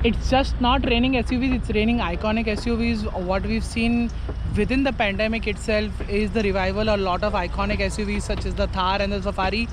it's just not raining SUVs, it's raining iconic SUVs. What we've seen within the pandemic itself is the revival of a lot of iconic SUVs such as the Thar and the Safari.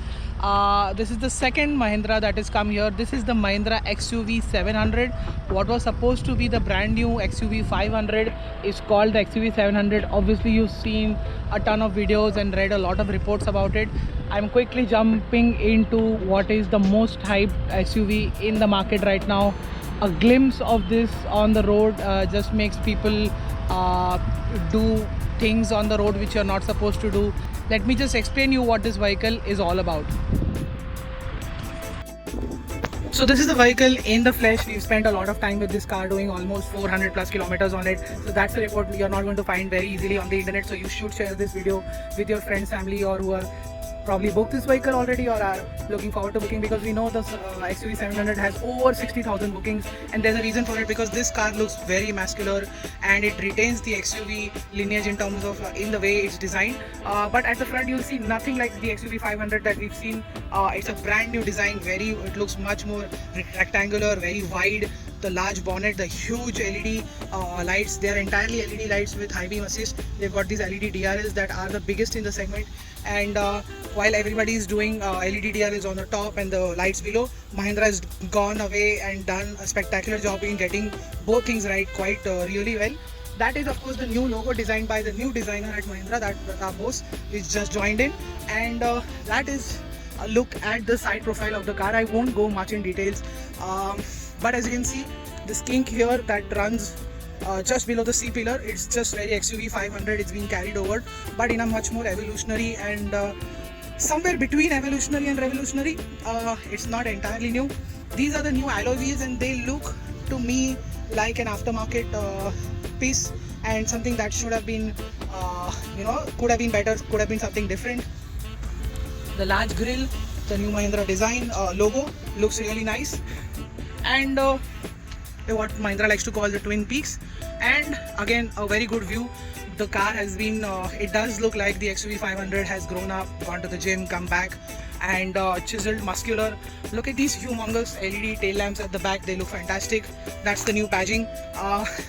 This is the second Mahindra that has come here. This is the Mahindra XUV 700. What was supposed to be the brand new XUV 500 is called the XUV 700. Obviously, you've seen a ton of videos and read a lot of reports about it. I'm quickly jumping into what is the most hyped SUV in the market right now. A glimpse of this on the road just makes people do things on the road which you're not supposed to do. Let me just explain you what this vehicle is all about. So this is the vehicle in the flesh. We've spent a lot of time with this car, doing almost 400 plus kilometers on it. So that's a report you're not going to find very easily on the internet. So you should share this video with your friends, family, or who are probably booked this vehicle already or are looking forward to booking, because we know the XUV 700 has over 60,000 bookings, and there's a reason for it, because this car looks very muscular and it retains the XUV lineage in terms of in the way it's designed. But at the front you'll see nothing like the XUV 500 that we've seen. It's a brand new design. It looks much more rectangular, very wide. The large bonnet, the huge LED lights, they are entirely LED lights with high beam assist. They've got these LED DRLs that are the biggest in the segment, and while everybody is doing LED DRLs on the top and the lights below, Mahindra has gone away and done a spectacular job in getting both things right quite really well. That is of course the new logo designed by the new designer at Mahindra, that Pratap Bose is just joined in, and that is a look at the side profile of the car. I won't go much in details, but as you can see, this kink here that runs just below the C-pillar, it's just very XUV 500. It's been carried over, but in a much more evolutionary and somewhere between evolutionary and revolutionary. It's not entirely new. These are the new alloy wheels, and they look to me like an aftermarket piece, and something that should have been could have been better, could have been something different. The large grille, the new Mahindra design logo looks really nice, and what Mahindra likes to call the twin peaks, and again a very good view. The car has been it does look like the XUV 500 has grown up, gone to the gym, come back, and chiseled, muscular. Look at these humongous LED tail lamps at the back. They look fantastic. That's the new badging.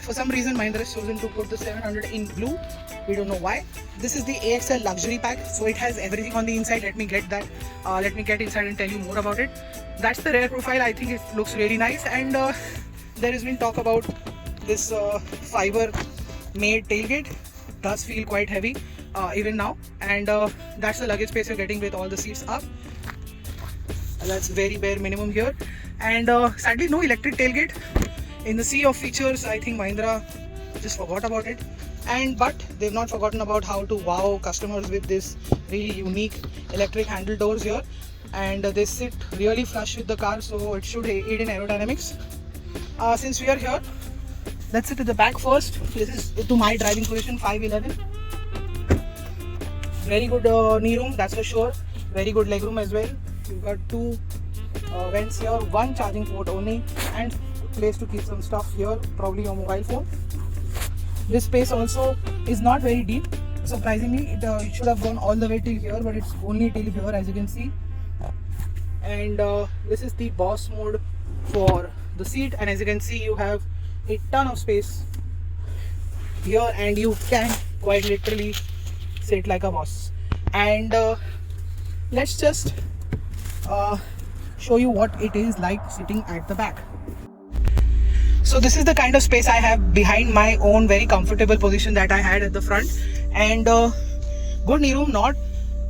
For some reason Mahindra has chosen to put the 700 in blue. We don't know why. This is the AXL luxury pack, so it has everything on the inside. Let me get that. Let me get inside and tell you more about it. That's the rear profile. I think it looks really nice, and there has been talk about this fiber made tailgate. Does feel quite heavy even now, and that's the luggage space you're getting with all the seats up. That's very bare minimum here, and sadly no electric tailgate. In the sea of features, I think Mahindra just forgot about it, but they've not forgotten about how to wow customers with this really unique electric handle doors here, and they sit really flush with the car, so it should aid in aerodynamics. Since we are here, let's sit at the back first. This is to my driving position, 511. Very good knee room, that's for sure. Very good leg room as well. You've got two vents here, one charging port only, and place to keep some stuff here, probably your mobile phone. This space also is not very deep. Surprisingly, it should have gone all the way till here, but it's only till here, as you can see. And this is the boss mode for the seat, and as you can see, you have a ton of space here, and you can quite literally sit like a boss. And let's just show you what it is like sitting at the back. So this is the kind of space I have behind my own very comfortable position that I had at the front, and good knee room, not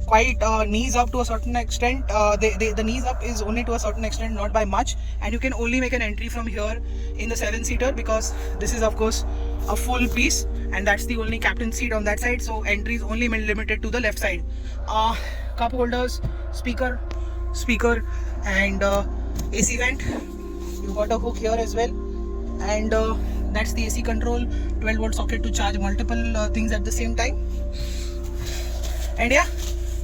quite knees up to a certain extent. The knees up is only to a certain extent, not by much, and you can only make an entry from here in the 7-seater, because this is of course a full piece, and that's the only captain seat on that side, so entry is only limited to the left side. Cup holders, speaker, and AC vent. You got a hook here as well, and that's the AC control, 12-volt socket to charge multiple things at the same time. And yeah,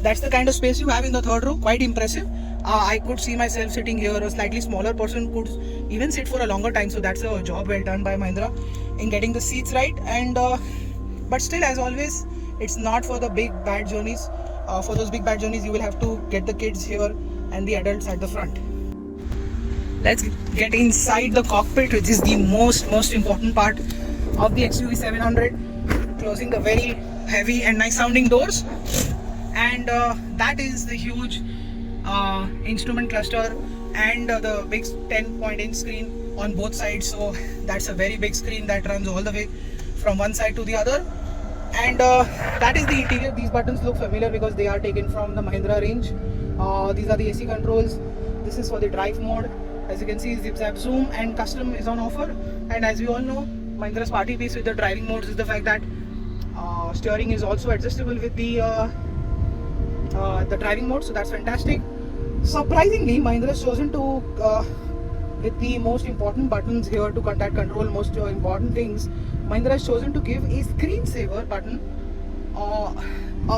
that's the kind of space you have in the third row. Quite impressive. I could see myself sitting here. A slightly smaller person could even sit for a longer time, so that's a job well done by Mahindra in getting the seats right. And but still, as always, it's not for the big bad journeys. For those big bad journeys, you will have to get the kids here and the adults at the front. Let's get inside the cockpit, which is the most important part of the XUV 700. Closing the very heavy and nice sounding doors, and that is the huge instrument cluster and the big 10-point-inch screen on both sides. So that's a very big screen that runs all the way from one side to the other, and that is the interior. These buttons look familiar because they are taken from the Mahindra range. These are the AC controls. This is for the drive mode. As you can see, zip zap zoom and custom is on offer. And as we all know, Mahindra's party piece with the driving modes is the fact that steering is also adjustable with the driving mode, so that's fantastic. Surprisingly, Mahindra has chosen to with the most important buttons here to contact control most important things. Mahindra has chosen to give a screensaver button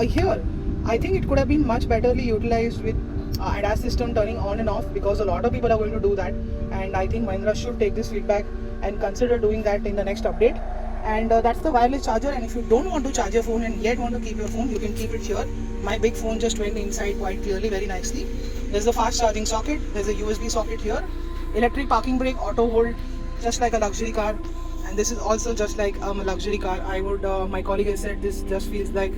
here. I think it could have been much betterly utilized with ADAS system turning on and off, because a lot of people are going to do that, and I think Mahindra should take this feedback and consider doing that in the next update. And that's the wireless charger, and if you don't want to charge your phone and yet want to keep your phone, you can keep it here. My big phone just went inside quite clearly, very nicely. There's the fast charging socket, there's a USB socket here, electric parking brake, auto hold, just like a luxury car. And this is also just like a luxury car. I would my colleague has said this just feels like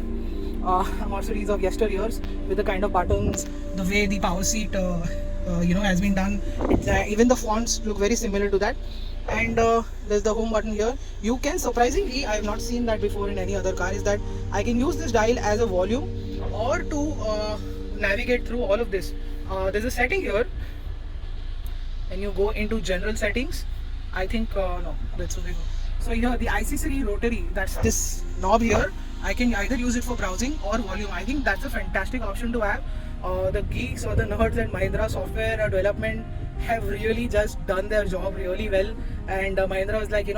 a Mercedes of yesteryears, with the kind of buttons, the way the power seat has been done. Even the fonts look very similar to that. And there's the home button here. You can, surprisingly, I have not seen that before in any other car, is that I can use this dial as a volume or to navigate through all of this. There's a setting here, and you go into general settings. I think no, that's okay. So here the IC3 rotary, that's this knob here. I can either use it for browsing or volume. I think that's a fantastic option to have. The geeks or the nerds at Mahindra software development have really just done their job really well, and Mahindra was like,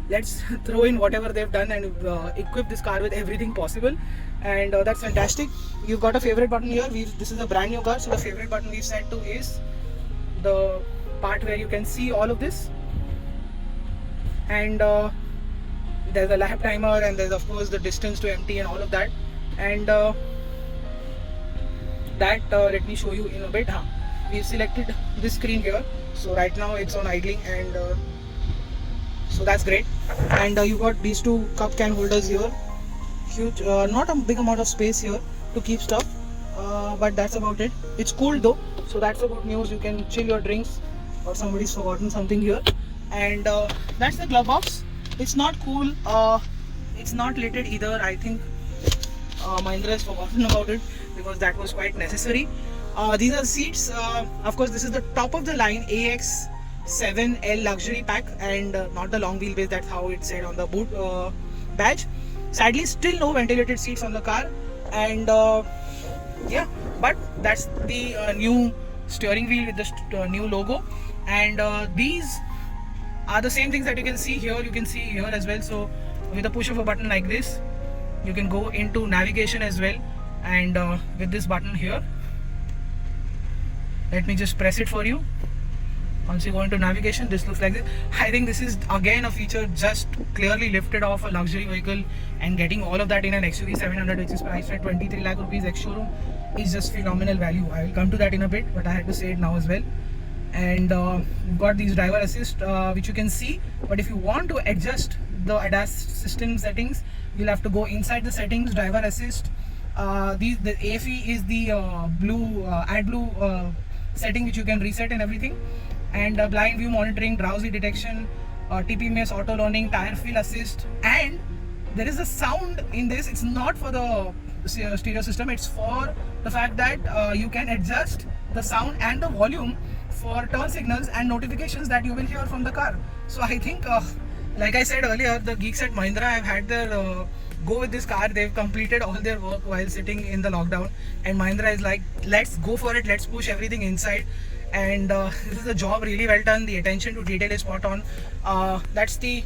let's throw in whatever they've done and equip this car with everything possible, and that's fantastic. You've got a favorite button here. This is a brand new car, so the favorite button we've set to is the part where you can see all of this, and there's a lap timer, and there's of course the distance to empty and all of that, and let me show you in a bit. We've selected this screen here, so right now it's on idling, and so that's great. And you've got these two cup can holders here, huge, not a big amount of space here to keep stuff, but that's about it. It's cool though, so that's the good news. You can chill your drinks, or somebody's forgotten something here. And that's the glove box. It's not cool, it's not littered either. I think Mahindra has forgotten about it, because that was quite necessary. These are seats. Of course, this is the top of the line AX7L luxury pack, and not the long wheelbase. That's how it said on the boot badge. Sadly, still no ventilated seats on the car, and yeah, but that's the new steering wheel with the new logo, and these are the same things that you can see here. You can see here as well. So with a push of a button like this, you can go into navigation as well, and with this button here, let me just press it for you. Once you go into navigation, this looks like this. I think this is again a feature just clearly lifted off a luxury vehicle, and getting all of that in an XUV 700, which is priced at 23 lakh rupees ex-showroom, is just phenomenal value. I will come to that in a bit, but I had to say it now as well. And you've got these driver assist, which you can see, but if you want to adjust the ADAS system settings, you'll have to go inside the settings, driver assist. The AFE is the AdBlue setting, which you can reset and everything, and blind view monitoring, drowsy detection, TPMS auto learning, tire feel assist, and there is a sound in this. It's not for the stereo system, it's for the fact that you can adjust the sound and the volume for turn signals and notifications that you will hear from the car. So I think like I said earlier, the geeks at Mahindra have had their go with this car. They've completed all their work while sitting in the lockdown, and Mahindra is like, let's go for it, let's push everything inside. And this is a job really well done. The attention to detail is spot on. That's the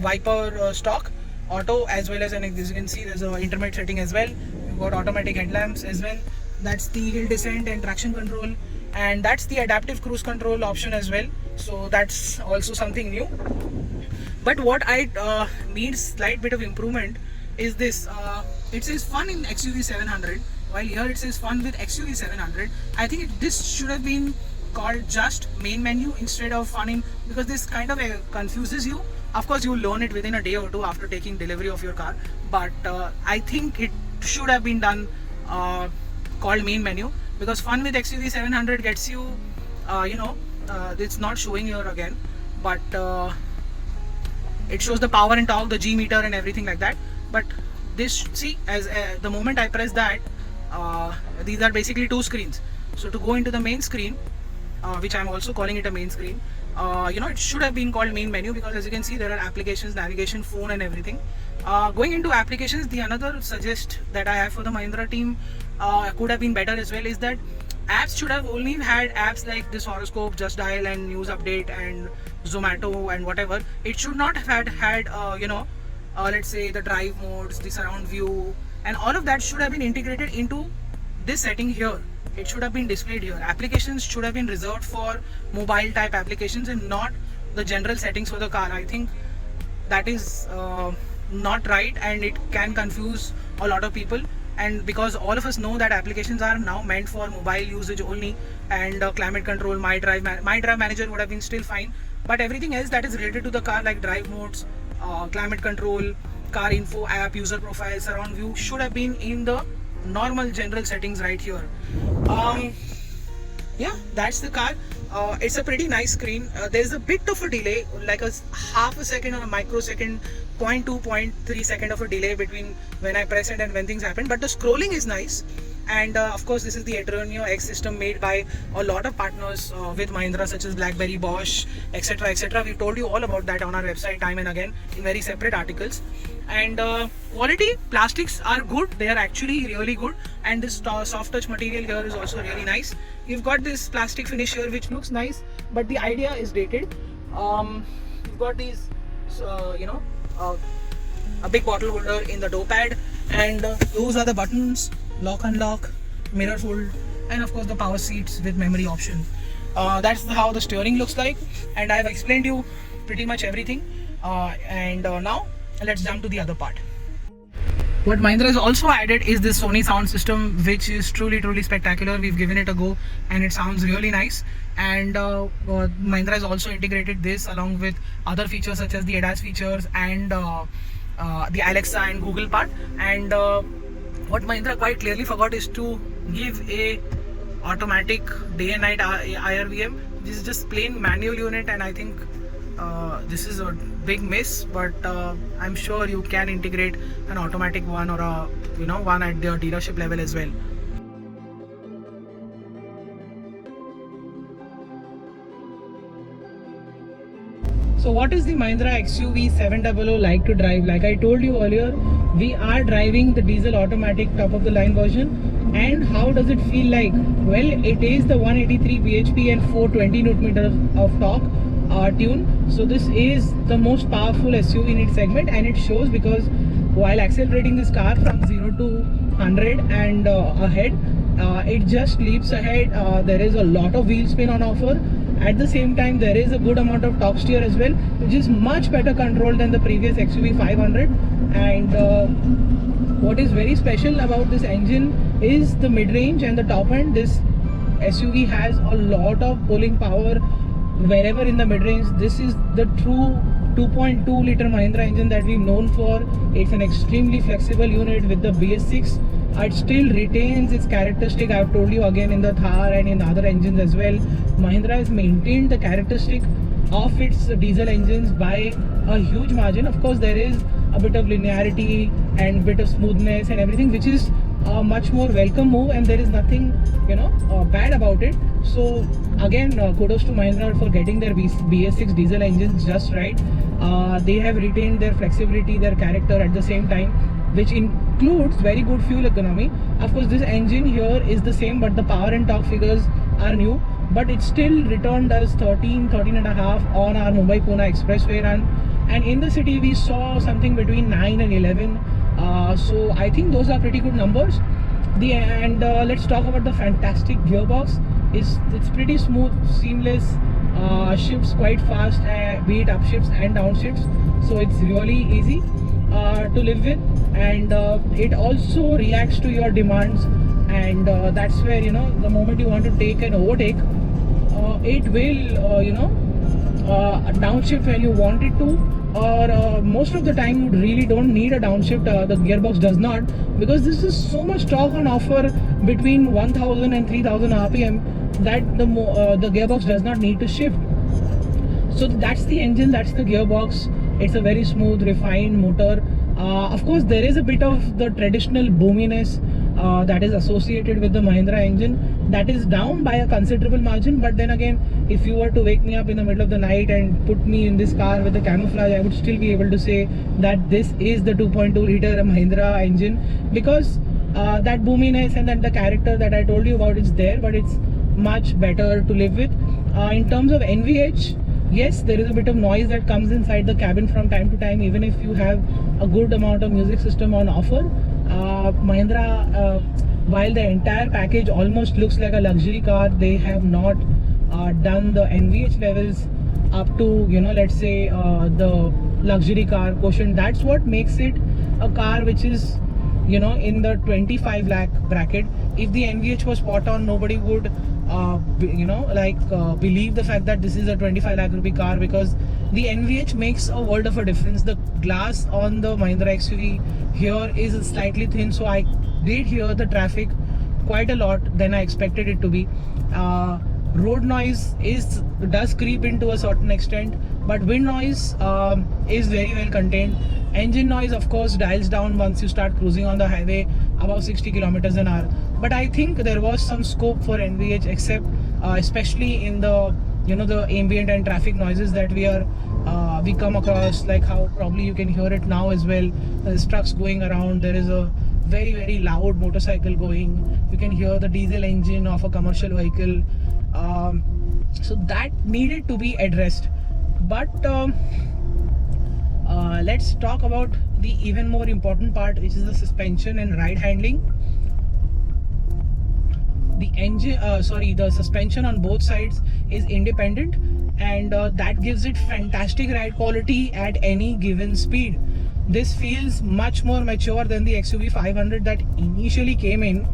wiper stock auto, as well as, and as you can see, there's an intermediate setting as well. You've got automatic headlamps as well. That's the hill descent and traction control, and that's the adaptive cruise control option as well. So that's also something new. But what I need slight bit of improvement is this. It says fun in XUV 700, while here it says fun with XUV 700. I think this should have been called just main menu instead of fun, because this kind of confuses you. Of course, you learn it within a day or two after taking delivery of your car, but I think it should have been done called main menu, because fun with XUV 700 gets you, it's not showing here again, but it shows the power and torque, the G meter and everything like that. But this, see, as the moment I press that, these are basically two screens. So to go into the main screen, which I'm also calling it a main screen, it should have been called main menu, because as you can see, there are applications, navigation, phone and everything. Going into applications, the another suggest that I have for the Mahindra team could have been better as well, is that apps should have only had apps like this horoscope, Just Dial and News Update and Zomato and whatever. It should not have had let's say the drive modes, the surround view, and all of that should have been integrated into this setting here. It should have been displayed here. Applications should have been reserved for mobile type applications and not the general settings for the car. I think that is not right, and it can confuse a lot of people. And because all of us know that applications are now meant for mobile usage only, and climate control, my drive manager would have been still fine, but everything else that is related to the car, like drive modes, climate control, car info, app, user profile, surround view, should have been in the normal general settings right here. Yeah, that's the car. It's a pretty nice screen. There's a bit of a delay, like a half a second or a microsecond, 0.2, 0.3 second of a delay between when I press it and when things happen, but the scrolling is nice. And of course, this is the Adrenio X system, made by a lot of partners with Mahindra, such as BlackBerry, Bosch, etc, etc. We've told you all about that on our website time and again in very separate articles. And quality, plastics are good. They are actually really good, and this soft touch material here is also really nice. You've got this plastic finish here which looks nice, but the idea is dated. You've got these a big bottle holder in the door pad, and those are the buttons: lock, unlock, mirror fold, and of course the power seats with memory option. That's how the steering looks like, and I've explained you pretty much everything. Now let's jump to the other part. What Mahindra has also added is this Sony sound system, which is truly spectacular. We've given it a go and it sounds really nice. And Mahindra has also integrated this along with other features such as the ADAS features and the Alexa and Google part. And what Mahindra quite clearly forgot is to give a automatic day and night IRVM. This is just plain manual unit, and I think this is a big miss, but I'm sure you can integrate an automatic one, or a one at the dealership level as well. So what is the Mahindra XUV 700 like to drive? Like I told you earlier, we are driving the diesel automatic top of the line version. And how does it feel like? Well, it is the 183 bhp and 420 Nm of torque tune. So this is the most powerful SUV in its segment, and it shows, because while accelerating this car from 0 to 100 and ahead, it just leaps ahead. There is a lot of wheel spin on offer. At the same time, there is a good amount of top steer as well, which is much better controlled than the previous XUV 500. And what is very special about this engine is the mid-range and the top end. This SUV has a lot of pulling power wherever in the mid-range. This is the true 2.2 liter Mahindra engine that we've known for. It's an extremely flexible unit with the BS6. It still retains its characteristic. I've told you again in the Thar and in other engines as well. Mahindra has maintained the characteristic of its diesel engines by a huge margin. Of course, there is a bit of linearity and bit of smoothness and everything, which is a much more welcome move, and there is nothing bad about it. So again, kudos to Mahindra for getting their BS6 diesel engines just right. They have retained their flexibility, their character at the same time, which includes very good fuel economy. Of course, this engine here is the same, but the power and torque figures are new, but it still returned us 13.5 on our Mumbai-Pune expressway run, and in the city we saw something between 9 and 11. So I think those are pretty good numbers. Let's talk about the fantastic gearbox. It's pretty smooth, seamless, shifts quite fast, be it upshifts and downshifts. So it's really easy to live with, and it also reacts to your demands. And that's where the moment you want to take an overtake, it will downshift when you want it to, or most of the time you really don't need a downshift. The gearbox does not, because this is so much torque on offer between 1000 and 3000 rpm that the gearbox does not need to shift. So that's the engine, that's the gearbox. It's a very smooth, refined motor. Of course, there is a bit of the traditional boominess that is associated with the Mahindra engine. That is down by a considerable margin. But then again, if you were to wake me up in the middle of the night and put me in this car with the camouflage, I would still be able to say that this is the 2.2 liter Mahindra engine, because that boominess and then the character that I told you about is there, but it's much better to live with. In terms of NVH, yes, there is a bit of noise that comes inside the cabin from time to time, even if you have a good amount of music system on offer. Mahindra, while the entire package almost looks like a luxury car, they have not done the NVH levels up to, let's say the luxury car quotient. That's what makes it a car which is, in the 25 lakh bracket. If the NVH was spot on, nobody would believe the fact that this is a 25 lakh rupee car, because the NVH makes a world of a difference. The glass on the Mahindra XUV here is slightly thin, so I did hear the traffic quite a lot than I expected it to be. Road noise does creep into a certain extent, but wind noise is very well contained. Engine noise, of course, dials down once you start cruising on the highway above 60 kilometers an hour. But I think there was some scope for NVH, except especially in the the ambient and traffic noises that we come across, like how probably you can hear it now as well. There's trucks going around. There is a very, very loud motorcycle going. You can hear the diesel engine of a commercial vehicle. So that needed to be addressed. But let's talk about the even more important part, which is the suspension and ride handling. The suspension on both sides is independent, and that gives it fantastic ride quality at any given speed. This feels much more mature than the XUV 500 that initially came in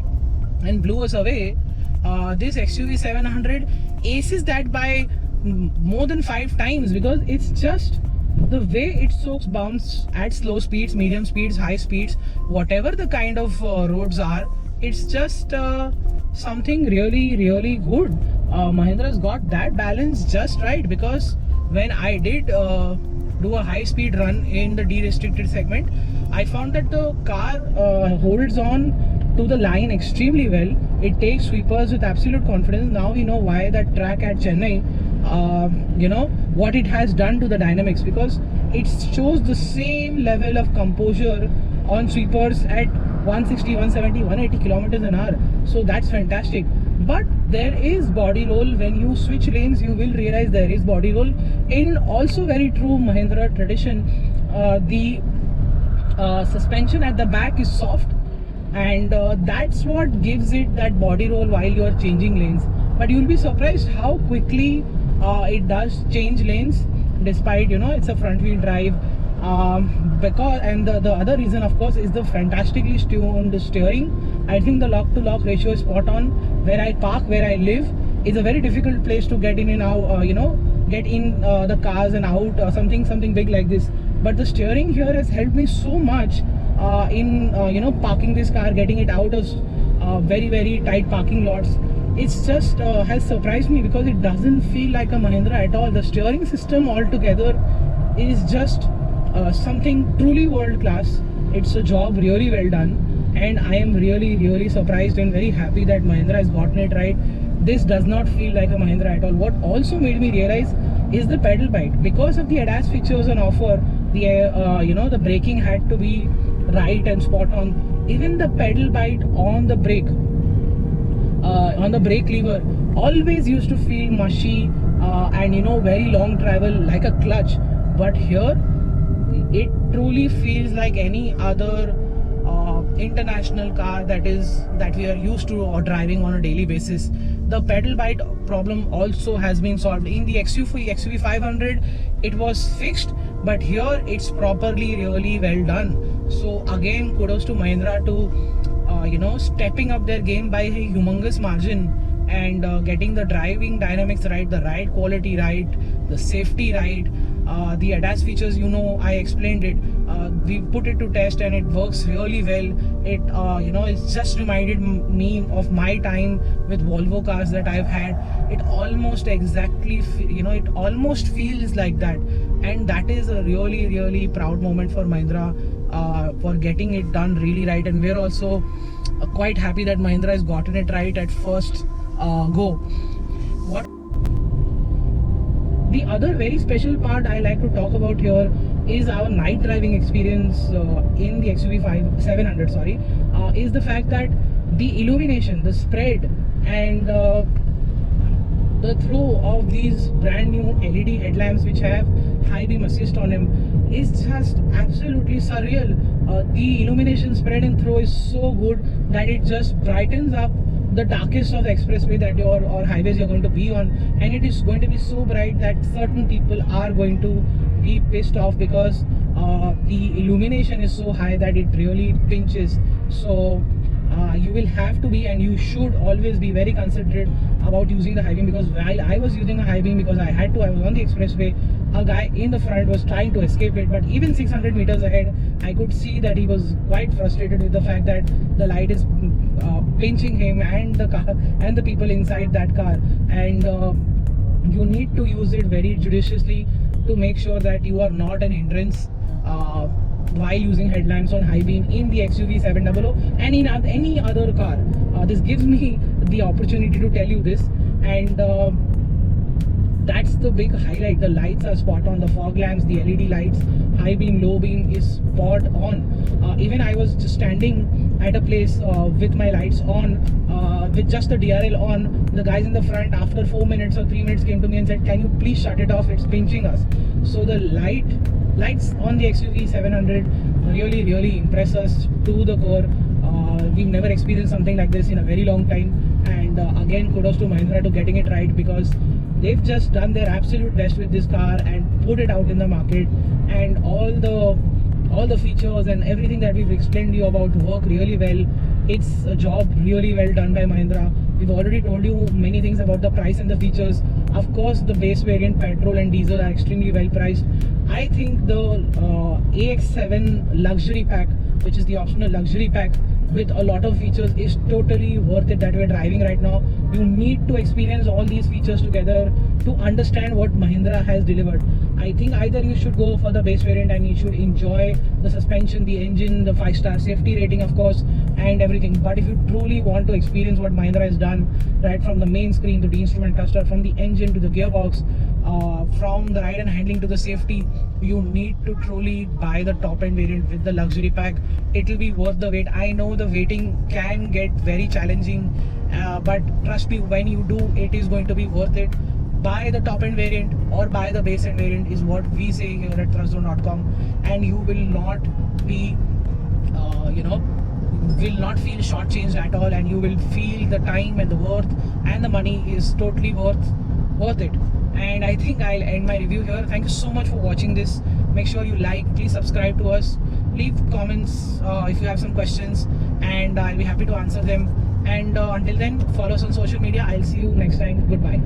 and blew us away. This XUV 700 aces that by more than 5 times, because it's just the way it soaks bumps at slow speeds, medium speeds, high speeds, whatever the kind of roads are. It's just something really, really good. Mahindra's got that balance just right, because when I did do a high speed run in the de-restricted segment, I found that the car holds on to the line extremely well. It takes sweepers with absolute confidence. Now we know why that track at Chennai, what it has done to the dynamics, because it shows the same level of composure on sweepers at 160, 170, 180 kilometers an hour. So that's fantastic. But there is body roll. When you switch lanes, you will realize there is body roll. In also very true Mahindra tradition, the suspension at the back is soft, and that's what gives it that body roll while you are changing lanes. But you'll be surprised how quickly it does change lanes, despite it's a front wheel drive. And the other reason, of course, is the fantastically tuned steering. I think the lock to lock ratio is spot on. Where I park, where I live, is a very difficult place to get in and out, get in the cars and out, something big like this. But the steering here has helped me so much in parking this car, getting it out of very, very tight parking lots. It's just has surprised me, because it doesn't feel like a Mahindra at all. The steering system altogether is just something truly world class. It's a job really well done, and I am really, really surprised and very happy that Mahindra has gotten it right. This does not feel like a Mahindra at all. What also made me realize is the pedal bite. Because of the ADAS features on offer, the the braking had to be right and spot on. Even the pedal bite on the brake, on the brake lever, always used to feel mushy and very long travel like a clutch. But here it truly feels like any other international car that we are used to or driving on a daily basis. The pedal bite problem also has been solved. In the XUV 500 it was fixed, but here it's properly really well done. So again, kudos to Mahindra to stepping up their game by a humongous margin and getting the driving dynamics right, the ride quality right, the safety right, the ADAS features, I explained it. We put it to test and it works really well. It it's just reminded me of my time with Volvo cars that I've had. It almost exactly it almost feels like that, and that is a really, really proud moment for Mahindra, for getting it done really right. And we're also quite happy that Mahindra has gotten it right at first go. What the other very special part I like to talk about here is our night driving experience in the XUV 700. Sorry, is the fact that the illumination, the spread, and the throw of these brand new LED headlamps which have high beam assist on them is just absolutely surreal. The illumination spread and throw is so good that it just brightens up the darkest of the expressway that or highways you're going to be on, and it is going to be so bright that certain people are going to be pissed off because the illumination is so high that it really pinches. So you will have to be, and you should always be very considerate about using the high beam, because while I was using a high beam because I had to, I was on the expressway, a guy in the front was trying to escape it, but even 600 meters ahead I could see that he was quite frustrated with the fact that the light is pinching him and the car and the people inside that car. And you need to use it very judiciously to make sure that you are not an hindrance while using headlamps on high beam in the XUV 700 and in any other car. This gives me the opportunity to tell you this, and that's the big highlight. The lights are spot on, the fog lamps, the LED lights, high beam, low beam is spot on. Even I was just standing at a place with my lights on, with just the DRL on. The guys in the front after 4 minutes or 3 minutes came to me and said, can you please shut it off, it's pinching us. So the lights on the XUV 700 really, really impress us to the core. We've never experienced something like this in a very long time, and again kudos to Mahindra to getting it right, because they've just done their absolute best with this car and put it out in the market, and all the features and everything that we've explained to you about work really well. It's a job really well done by Mahindra. We've already told you many things about the price and the features. Of course, the base variant petrol and diesel are extremely well priced. I think the AX7 luxury pack, which is the optional luxury pack with a lot of features, is totally worth it that we're driving right now. You need to experience all these features together to understand what Mahindra has delivered. I think either you should go for the base variant and you should enjoy the suspension, the engine, the 5-star safety rating of course, and everything. But if you truly want to experience what Mahindra has done, right from the main screen to the instrument cluster, from the engine to the gearbox, from the ride and handling to the safety, you need to truly buy the top end variant with the luxury pack. It will be worth the wait. I know the waiting can get very challenging, but trust me, when you do, it is going to be worth it. Buy the top end variant or buy the base end variant is what we say here at Thrustzone.com, and you will not be will not feel shortchanged at all, and you will feel the time and the worth and the money is totally worth it. And I think I'll end my review here. Thank you so much for watching this. Make sure you like, please subscribe to us, leave comments if you have some questions, and I'll be happy to answer them. And until then, follow us on social media. I'll see you next time. Goodbye.